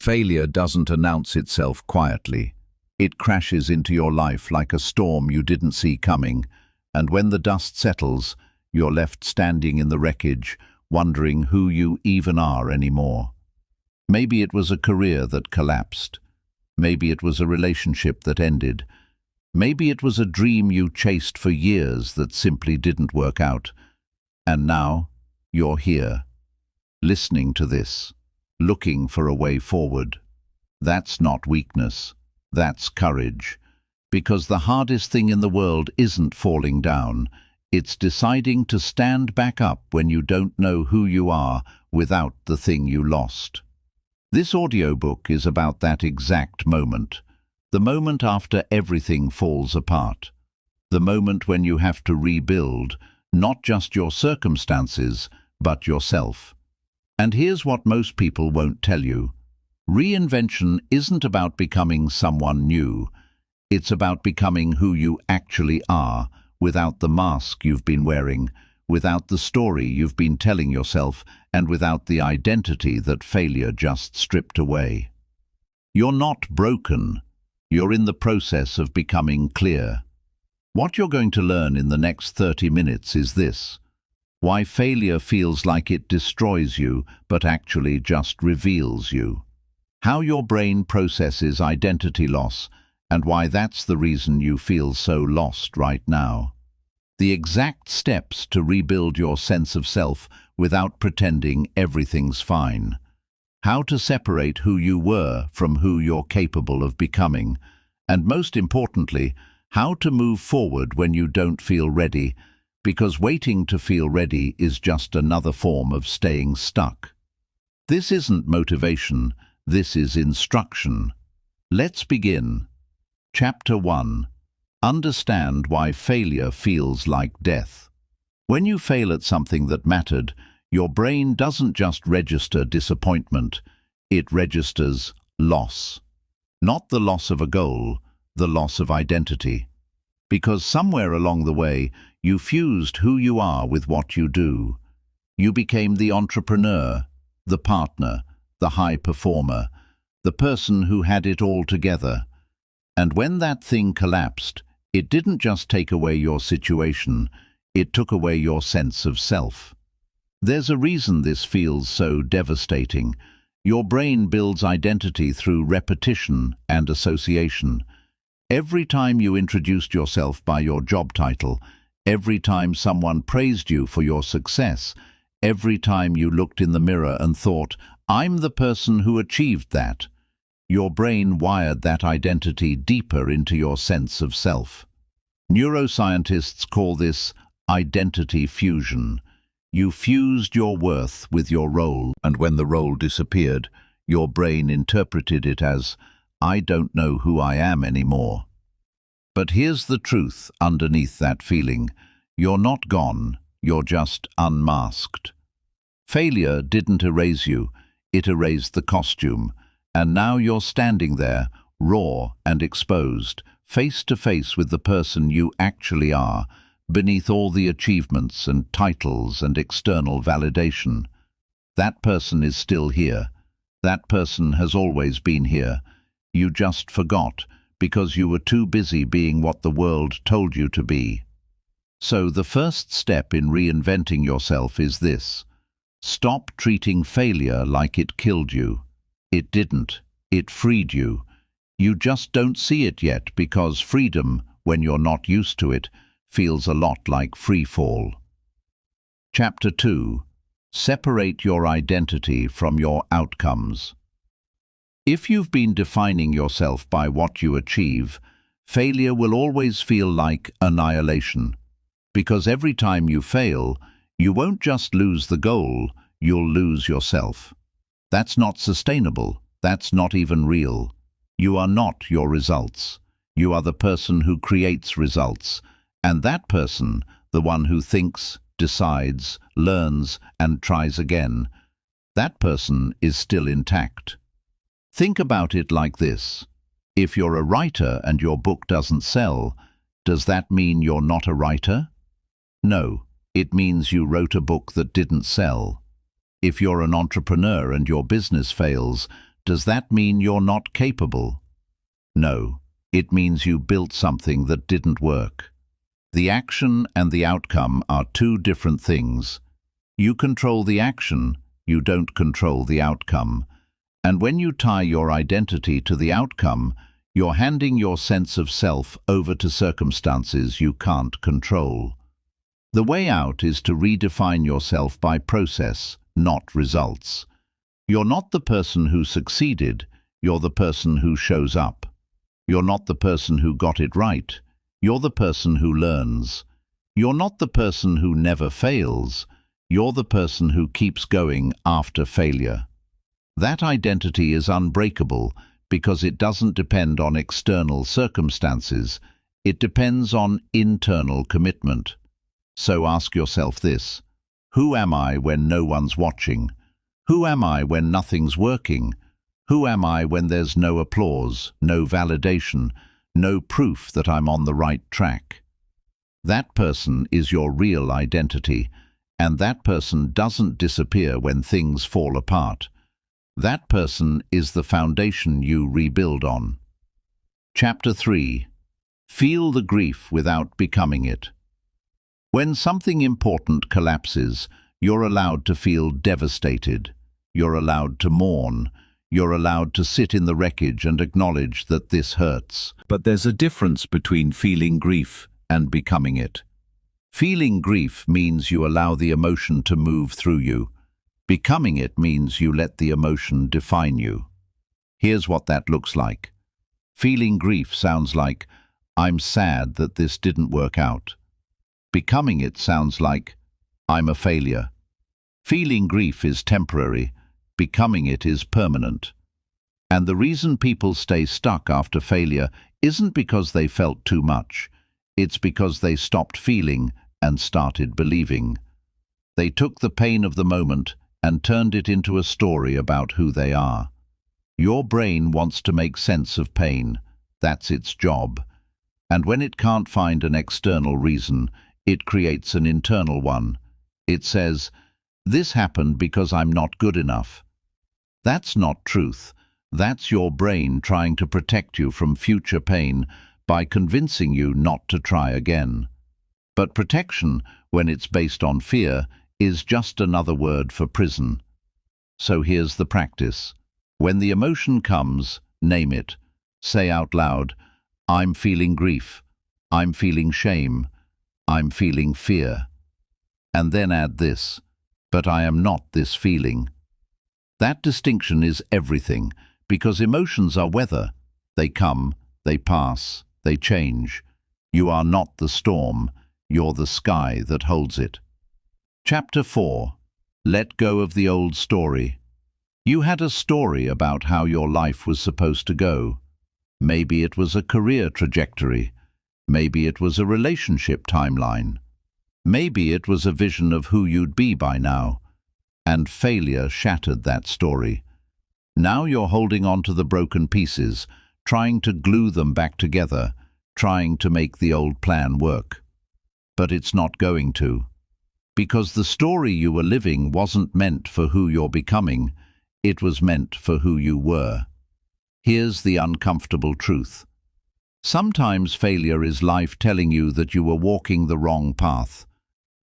Failure doesn't announce itself quietly. It crashes into your life like a storm you didn't see coming, and when the dust settles, you're left standing in the wreckage, wondering who you even are anymore. Maybe it was a career that collapsed. Maybe it was a relationship that ended. Maybe it was a dream you chased for years that simply didn't work out. And now, you're here, listening to this, looking for a way forward. That's not weakness, that's courage. Because the hardest thing in the world isn't falling down, it's deciding to stand back up when you don't know who you are without the thing you lost. This audiobook is about that exact moment, the moment after everything falls apart, the moment when you have to rebuild, not just your circumstances, but yourself. And here's what most people won't tell you. Reinvention isn't about becoming someone new. It's about becoming who you actually are, without the mask you've been wearing, without the story you've been telling yourself, and without the identity that failure just stripped away. You're not broken. You're in the process of becoming clear. What you're going to learn in the next 30 minutes is this: why failure feels like it destroys you, but actually just reveals you. How your brain processes identity loss, and why that's the reason you feel so lost right now. The exact steps to rebuild your sense of self without pretending everything's fine. How to separate who you were from who you're capable of becoming. And most importantly, how to move forward when you don't feel ready, because waiting to feel ready is just another form of staying stuck. This isn't motivation, this is instruction. Let's begin. Chapter 1. Understand why failure feels like death. When you fail at something that mattered, your brain doesn't just register disappointment, it registers loss. Not the loss of a goal, the loss of identity. Because somewhere along the way, you fused who you are with what you do. You became the entrepreneur, the partner, the high performer, the person who had it all together. And when that thing collapsed, it didn't just take away your situation, it took away your sense of self. There's a reason this feels so devastating. Your brain builds identity through repetition and association. Every time you introduced yourself by your job title, every time someone praised you for your success, every time you looked in the mirror and thought, "I'm the person who achieved that," your brain wired that identity deeper into your sense of self. Neuroscientists call this identity fusion. You fused your worth with your role, and when the role disappeared, your brain interpreted it as, "I don't know who I am anymore." But here's the truth underneath that feeling. You're not gone, you're just unmasked. Failure didn't erase you, it erased the costume, and now you're standing there, raw and exposed, face to face with the person you actually are, beneath all the achievements and titles and external validation. That person is still here. That person has always been here. You just forgot, because you were too busy being what the world told you to be. So the first step in reinventing yourself is this: stop treating failure like it killed you. It didn't. It freed you. You just don't see it yet because freedom, when you're not used to it, feels a lot like free fall. Chapter 2. Separate your identity from your outcomes. If you've been defining yourself by what you achieve, failure will always feel like annihilation. Because every time you fail, you won't just lose the goal, you'll lose yourself. That's not sustainable. That's not even real. You are not your results. You are the person who creates results. And that person, the one who thinks, decides, learns, and tries again, that person is still intact. Think about it like this. If you're a writer and your book doesn't sell, does that mean you're not a writer? No, it means you wrote a book that didn't sell. If you're an entrepreneur and your business fails, Does that mean you're not capable? No, it means you built something that didn't work. The action and the outcome are two different things. You control the action, you don't control the outcome. And when you tie your identity to the outcome, you're handing your sense of self over to circumstances you can't control. The way out is to redefine yourself by process, not results. You're not the person who succeeded, you're the person who shows up. You're not the person who got it right, you're the person who learns. You're not the person who never fails, you're the person who keeps going after failure. That identity is unbreakable because it doesn't depend on external circumstances, it depends on internal commitment. So ask yourself this: who am I when no one's watching? Who am I when nothing's working? Who am I when there's no applause, no validation, no proof that I'm on the right track? That person is your real identity, and that person doesn't disappear when things fall apart. That person is the foundation you rebuild on. Chapter 3. Feel the grief without becoming it. When something important collapses, you're allowed to feel devastated. You're allowed to mourn. You're allowed to sit in the wreckage and acknowledge that this hurts. But there's a difference between feeling grief and becoming it. Feeling grief means you allow the emotion to move through you. Becoming it means you let the emotion define you. Here's what that looks like. Feeling grief sounds like, I'm sad that this didn't work out. Becoming it sounds like, I'm a failure. Feeling grief is temporary. Becoming it is permanent. And the reason people stay stuck after failure isn't because they felt too much. It's because they stopped feeling and started believing. They took the pain of the moment and turned it into a story about who they are. Your brain wants to make sense of pain. That's its job. And when it can't find an external reason, it creates an internal one. It says, this happened because I'm not good enough. That's not truth. That's your brain trying to protect you from future pain by convincing you not to try again. But protection, when it's based on fear, is just another word for prison. So here's the practice. When the emotion comes, name it. Say out loud, I'm feeling grief. I'm feeling shame. I'm feeling fear. And then add this, but I am not this feeling. That distinction is everything, because emotions are weather. They come, they pass, they change. You are not the storm, you're the sky that holds it. Chapter 4. Let go of the old story. You had a story about how your life was supposed to go. Maybe it was a career trajectory. Maybe it was a relationship timeline. Maybe it was a vision of who you'd be by now. And failure shattered that story. Now you're holding on to the broken pieces, trying to glue them back together, trying to make the old plan work. But it's not going to. Because the story you were living wasn't meant for who you're becoming, it was meant for who you were. Here's the uncomfortable truth. Sometimes failure is life telling you that you were walking the wrong path.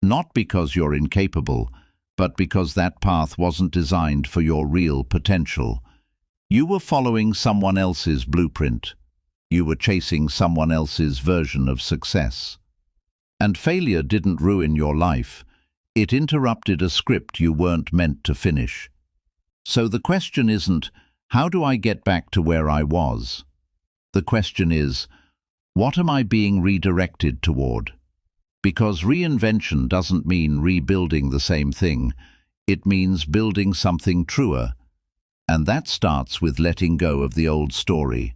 Not because you're incapable, but because that path wasn't designed for your real potential. You were following someone else's blueprint. You were chasing someone else's version of success. And failure didn't ruin your life. It interrupted a script you weren't meant to finish. So the question isn't, how do I get back to where I was? The question is, what am I being redirected toward? Because reinvention doesn't mean rebuilding the same thing. It means building something truer. And that starts with letting go of the old story.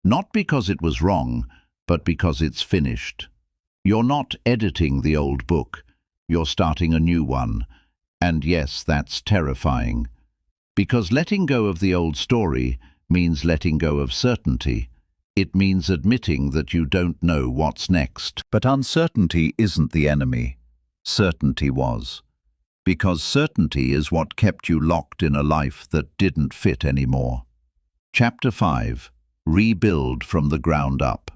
Not because it was wrong, but because it's finished. You're not editing the old book. You're starting a new one. And yes, that's terrifying. Because letting go of the old story means letting go of certainty. It means admitting that you don't know what's next. But uncertainty isn't the enemy. Certainty was. Because certainty is what kept you locked in a life that didn't fit anymore. Chapter 5. Rebuild from the ground up.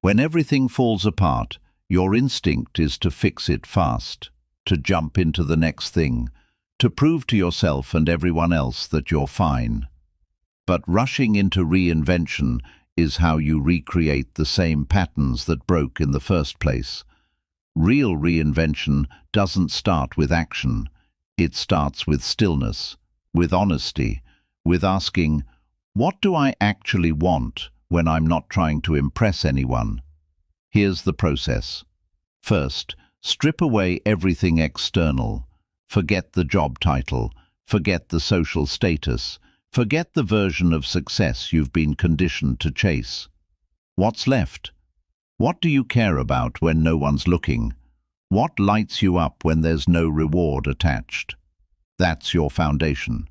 When everything falls apart, your instinct is to fix it fast, to jump into the next thing, to prove to yourself and everyone else that you're fine. But rushing into reinvention is how you recreate the same patterns that broke in the first place. Real reinvention doesn't start with action. It starts with stillness, with honesty, with asking, what do I actually want when I'm not trying to impress anyone? Here's the process. First, strip away everything external. Forget the job title, forget the social status, forget the version of success you've been conditioned to chase. What's left? What do you care about when no one's looking? What lights you up when there's no reward attached? That's your foundation.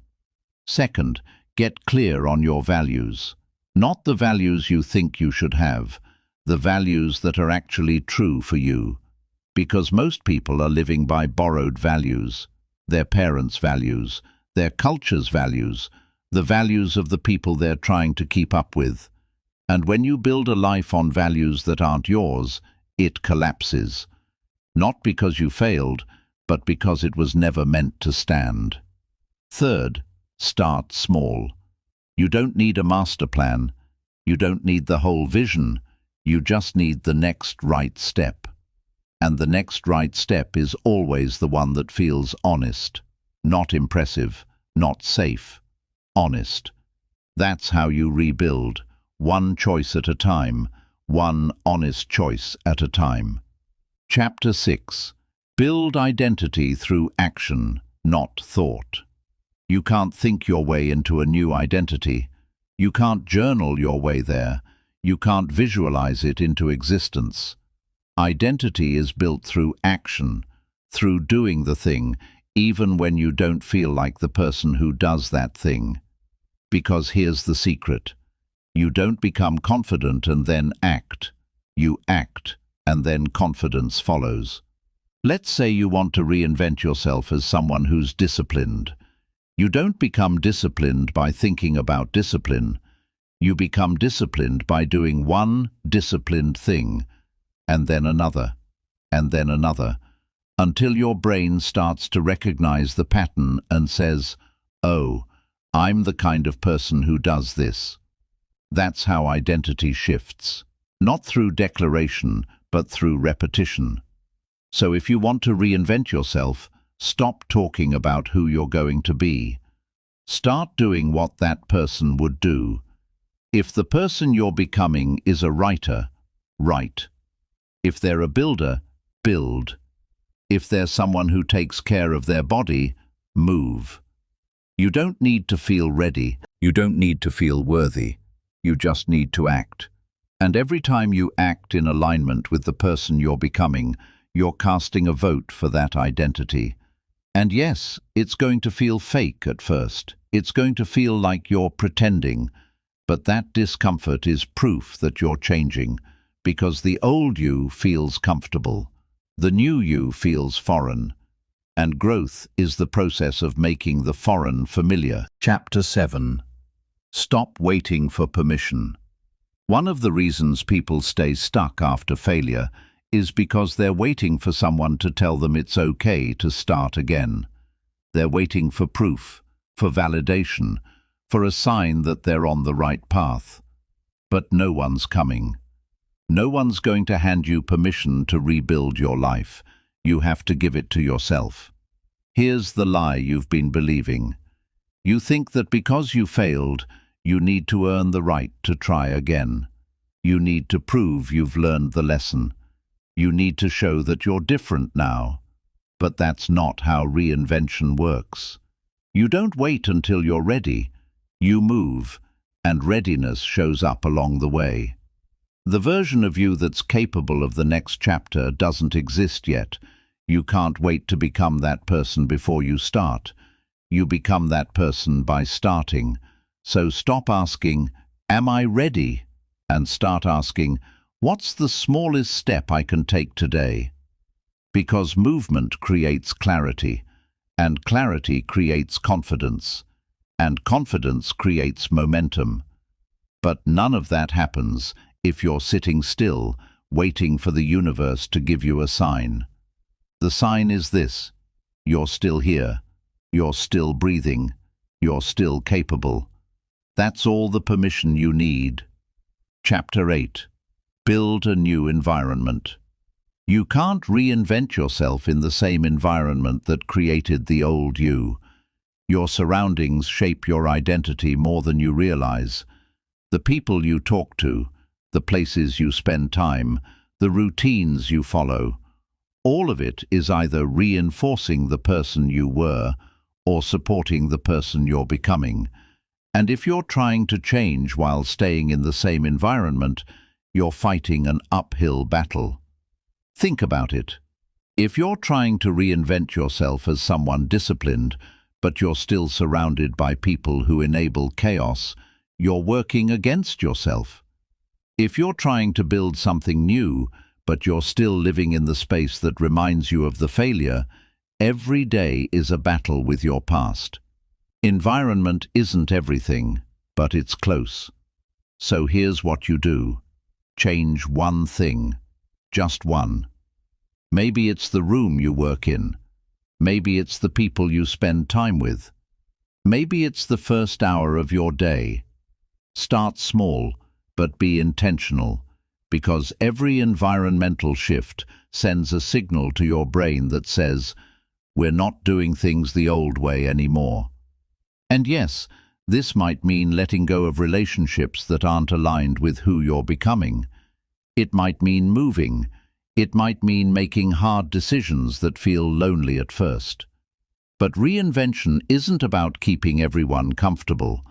Second, get clear on your values. Not the values you think you should have, the values that are actually true for you. Because most people are living by borrowed values, their parents' values, their culture's values, the values of the people they're trying to keep up with. And when you build a life on values that aren't yours, it collapses. Not because you failed, but because it was never meant to stand. Third, start small. You don't need a master plan. You don't need the whole vision. You just need the next right step. And the next right step is always the one that feels honest. Not impressive, not safe. Honest. That's how you rebuild, one choice at a time, one honest choice at a time. Chapter 6. Build identity through action, not thought. You can't think your way into a new identity. You can't journal your way there. You can't visualize it into existence. Identity is built through action, through doing the thing, even when you don't feel like the person who does that thing. Because here's the secret. You don't become confident and then act. You act, and then confidence follows. Let's say you want to reinvent yourself as someone who's disciplined. You don't become disciplined by thinking about discipline. You become disciplined by doing one disciplined thing, and then another, until your brain starts to recognize the pattern and says, oh, I'm the kind of person who does this. That's how identity shifts, not through declaration, but through repetition. So if you want to reinvent yourself, stop talking about who you're going to be. Start doing what that person would do. If the person you're becoming is a writer, write. If they're a builder, build. If they're someone who takes care of their body, move. You don't need to feel ready. You don't need to feel worthy. You just need to act. And every time you act in alignment with the person you're becoming, you're casting a vote for that identity. And yes, it's going to feel fake at first. It's going to feel like you're pretending. But that discomfort is proof that you're changing. Because the old you feels comfortable, the new you feels foreign, and growth is the process of making the foreign familiar. Chapter 7. Stop waiting for permission. One of the reasons people stay stuck after failure is because they're waiting for someone to tell them it's okay to start again. They're waiting for proof, for validation, for a sign that they're on the right path. But no one's coming. No one's going to hand you permission to rebuild your life. You have to give it to yourself. Here's the lie you've been believing. You think that because you failed, you need to earn the right to try again. You need to prove you've learned the lesson. You need to show that you're different now. But that's not how reinvention works. You don't wait until you're ready. You move, and readiness shows up along the way. The version of you that's capable of the next chapter doesn't exist yet. You can't wait to become that person before you start. You become that person by starting. So stop asking, am I ready? And start asking, what's the smallest step I can take today? Because movement creates clarity, and clarity creates confidence, and confidence creates momentum. But none of that happens if you're sitting still, waiting for the universe to give you a sign. The sign is this: you're still here, you're still breathing, you're still capable. That's all the permission you need. Chapter 8. Build a new environment. You can't reinvent yourself in the same environment that created the old you. Your surroundings shape your identity more than you realize. The people you talk to, the places you spend time, the routines you follow, all of it is either reinforcing the person you were or supporting the person you're becoming. And if you're trying to change while staying in the same environment, you're fighting an uphill battle. Think about it. If you're trying to reinvent yourself as someone disciplined, but you're still surrounded by people who enable chaos, you're working against yourself. If you're trying to build something new, but you're still living in the space that reminds you of the failure, every day is a battle with your past. Environment isn't everything, but it's close. So here's what you do. Change one thing. Just one. Maybe it's the room you work in. Maybe it's the people you spend time with. Maybe it's the first hour of your day. Start small, but be intentional, because every environmental shift sends a signal to your brain that says, we're not doing things the old way anymore. And yes, this might mean letting go of relationships that aren't aligned with who you're becoming. It might mean moving. It might mean making hard decisions that feel lonely at first. But reinvention isn't about keeping everyone comfortable.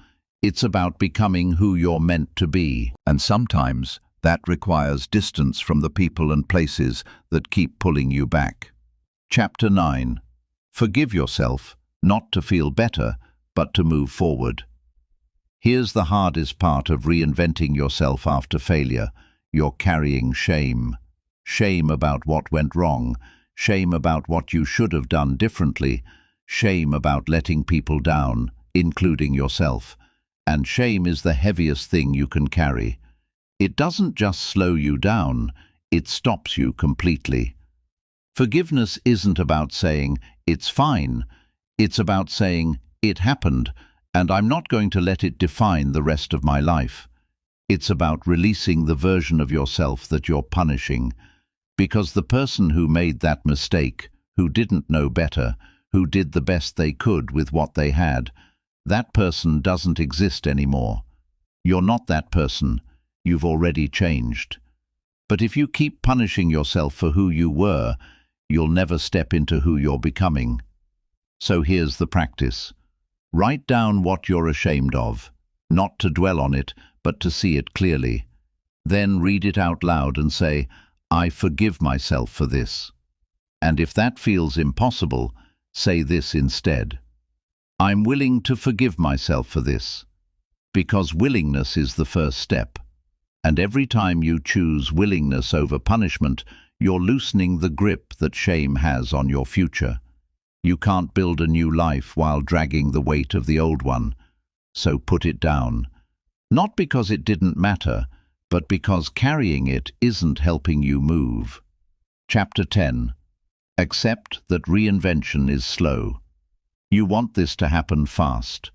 It's about becoming who you're meant to be. And sometimes that requires distance from the people and places that keep pulling you back. Chapter 9. Forgive yourself, not to feel better, but to move forward. Here's the hardest part of reinventing yourself after failure. You're carrying shame. Shame about what went wrong. Shame about what you should have done differently. Shame about letting people down, including yourself. And shame is the heaviest thing you can carry. It doesn't just slow you down, it stops you completely. Forgiveness isn't about saying, it's fine. It's about saying, it happened, and I'm not going to let it define the rest of my life. It's about releasing the version of yourself that you're punishing, because the person who made that mistake, who didn't know better, who did the best they could with what they had, that person doesn't exist anymore. You're not that person. You've already changed. But if you keep punishing yourself for who you were, you'll never step into who you're becoming. So here's the practice. Write down what you're ashamed of, not to dwell on it, but to see it clearly. Then read it out loud and say, I forgive myself for this. And if that feels impossible, say this instead. I'm willing to forgive myself for this. Because willingness is the first step. And every time you choose willingness over punishment, you're loosening the grip that shame has on your future. You can't build a new life while dragging the weight of the old one. So put it down. Not because it didn't matter, but because carrying it isn't helping you move. Chapter 10. Accept that reinvention is slow. You want this to happen fast.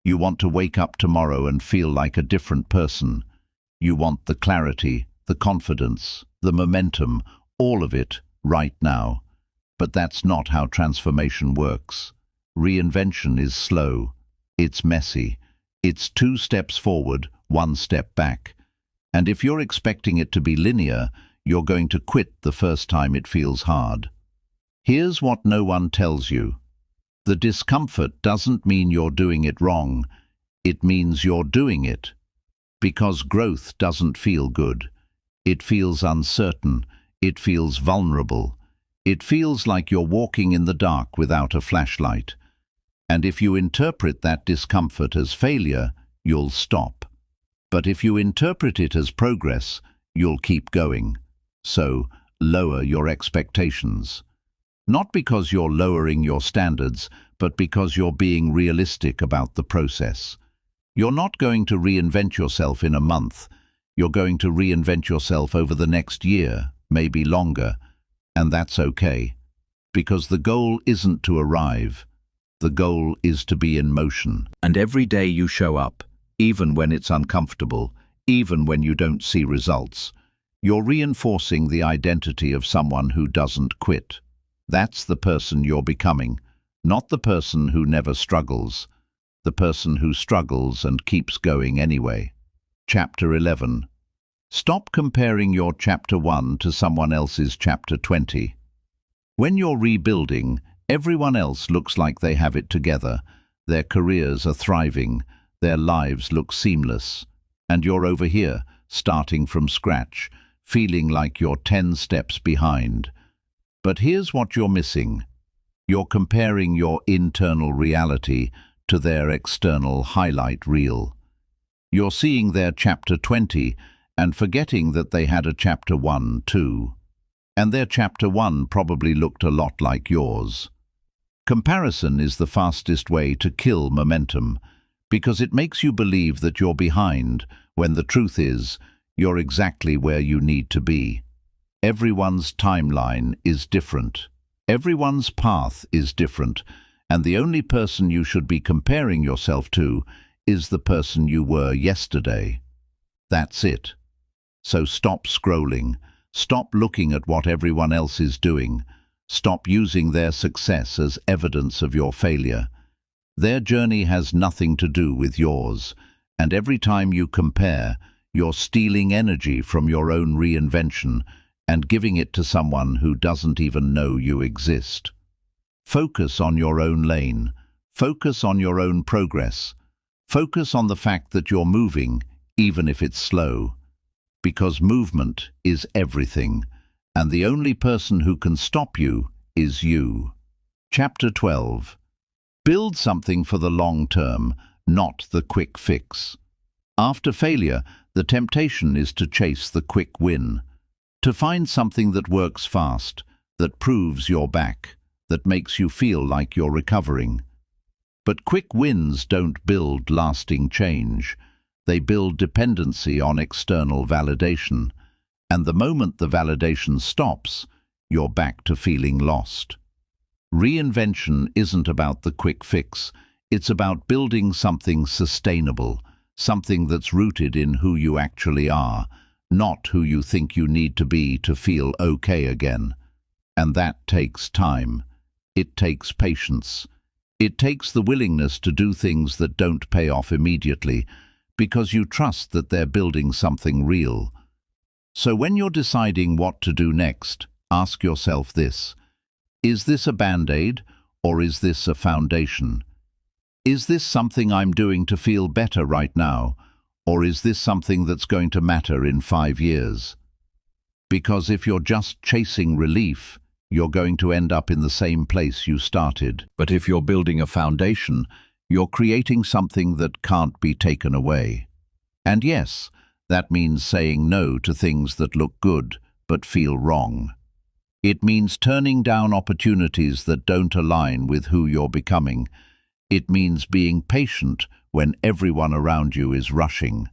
You want to wake up tomorrow and feel like a different person. You want the clarity, the confidence, the momentum, all of it right now. But that's not how transformation works. Reinvention is slow. It's messy. It's 2 steps forward, 1 step back. And if you're expecting it to be linear, you're going to quit the first time it feels hard. Here's what no one tells you. The discomfort doesn't mean you're doing it wrong. It means you're doing it. Because growth doesn't feel good. It feels uncertain. It feels vulnerable. It feels like you're walking in the dark without a flashlight. And if you interpret that discomfort as failure, you'll stop. But if you interpret it as progress, you'll keep going. So, lower your expectations. Not because you're lowering your standards, but because you're being realistic about the process. You're not going to reinvent yourself in a month. You're going to reinvent yourself over the next year, maybe longer, and that's okay. Because the goal isn't to arrive. The goal is to be in motion. And every day you show up, even when it's uncomfortable, even when you don't see results, you're reinforcing the identity of someone who doesn't quit. That's the person you're becoming, not the person who never struggles, the person who struggles and keeps going anyway. Chapter 11. Stop comparing your Chapter 1 to someone else's Chapter 20. When you're rebuilding, everyone else looks like they have it together. Their careers are thriving, their lives look seamless, and you're over here, starting from scratch, feeling like you're 10 steps behind. But here's what you're missing. You're comparing your internal reality to their external highlight reel. You're seeing their Chapter 20 and forgetting that they had a Chapter 1 too. And their Chapter 1 probably looked a lot like yours. Comparison is the fastest way to kill momentum, because it makes you believe that you're behind, when the truth is, you're exactly where you need to be. Everyone's timeline is different. Everyone's path is different, and the only person you should be comparing yourself to is the person you were yesterday. That's it. So stop scrolling. Stop looking at what everyone else is doing. Stop using their success as evidence of your failure. Their journey has nothing to do with yours, and every time you compare, you're stealing energy from your own reinvention and giving it to someone who doesn't even know you exist. Focus on your own lane. Focus on your own progress. Focus on the fact that you're moving, even if it's slow. Because movement is everything, and the only person who can stop you is you. Chapter 12. Build something for the long term, not the quick fix. After failure, the temptation is to chase the quick win, to find something that works fast, that proves you're back, that makes you feel like you're recovering. But quick wins don't build lasting change. They build dependency on external validation, and the moment the validation stops, you're back to feeling lost. Reinvention isn't about the quick fix, it's about building something sustainable, something that's rooted in who you actually are, not who you think you need to be to feel okay again. And that takes time. It takes patience. It takes the willingness to do things that don't pay off immediately, because you trust that they're building something real. So when you're deciding what to do next, ask yourself this: is this a band-aid, or is this a foundation? Is this something I'm doing to feel better right now, or is this something that's going to matter in 5 years? Because if you're just chasing relief, you're going to end up in the same place you started. But if you're building a foundation, you're creating something that can't be taken away. And yes, that means saying no to things that look good but feel wrong. It means turning down opportunities that don't align with who you're becoming. It means being patient when everyone around you is rushing.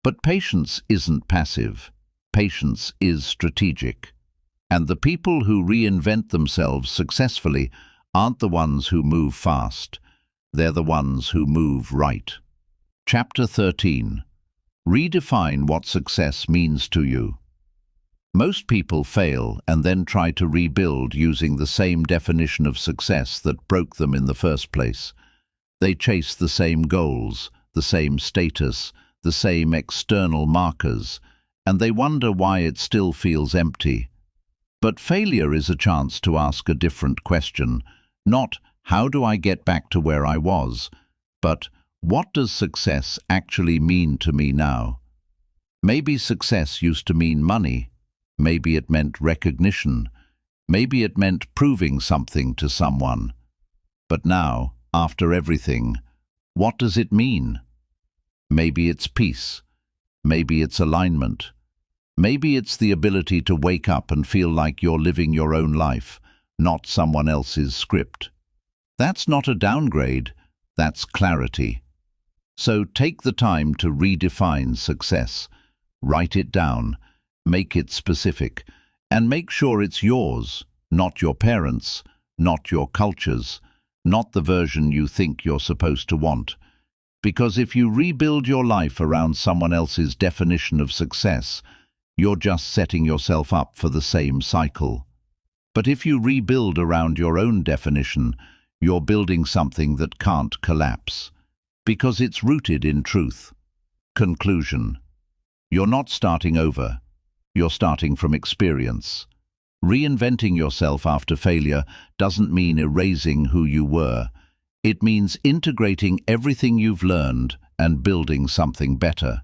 But patience isn't passive. Patience is strategic. And the people who reinvent themselves successfully aren't the ones who move fast. They're the ones who move right. Chapter 13. Redefine what success means to you. Most people fail and then try to rebuild using the same definition of success that broke them in the first place. They chase the same goals, the same status, the same external markers, and they wonder why it still feels empty. But failure is a chance to ask a different question, not how do I get back to where I was, but what does success actually mean to me now? Maybe success used to mean money. Maybe it meant recognition. Maybe it meant proving something to someone. But now, after everything, what does it mean? Maybe it's peace. Maybe it's alignment. Maybe it's the ability to wake up and feel like you're living your own life, not someone else's script. That's not a downgrade, that's clarity. So take the time to redefine success. Write it down, make it specific, and make sure it's yours, not your parents', not your culture's, not the version you think you're supposed to want. Because if you rebuild your life around someone else's definition of success, you're just setting yourself up for the same cycle. But if you rebuild around your own definition, you're building something that can't collapse, because it's rooted in truth. Conclusion. You're not starting over. You're starting from experience. Reinventing yourself after failure doesn't mean erasing who you were. It means integrating everything you've learned and building something better.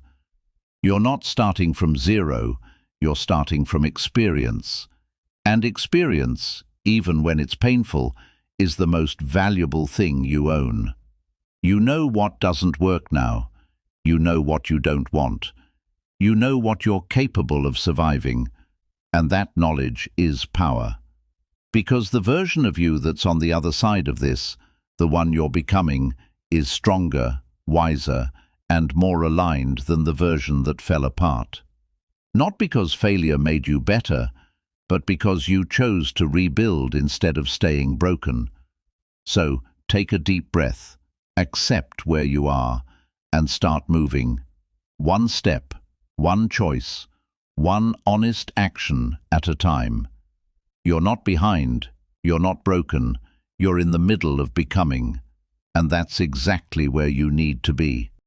You're not starting from zero, you're starting from experience. And experience, even when it's painful, is the most valuable thing you own. You know what doesn't work now. You know what you don't want. You know what you're capable of surviving. And that knowledge is power. Because the version of you that's on the other side of this, the one you're becoming, is stronger, wiser, and more aligned than the version that fell apart. Not because failure made you better, but because you chose to rebuild instead of staying broken. So, take a deep breath, accept where you are, and start moving. One step, one choice, one honest action at a time. You're not behind, you're not broken, you're in the middle of becoming, and that's exactly where you need to be.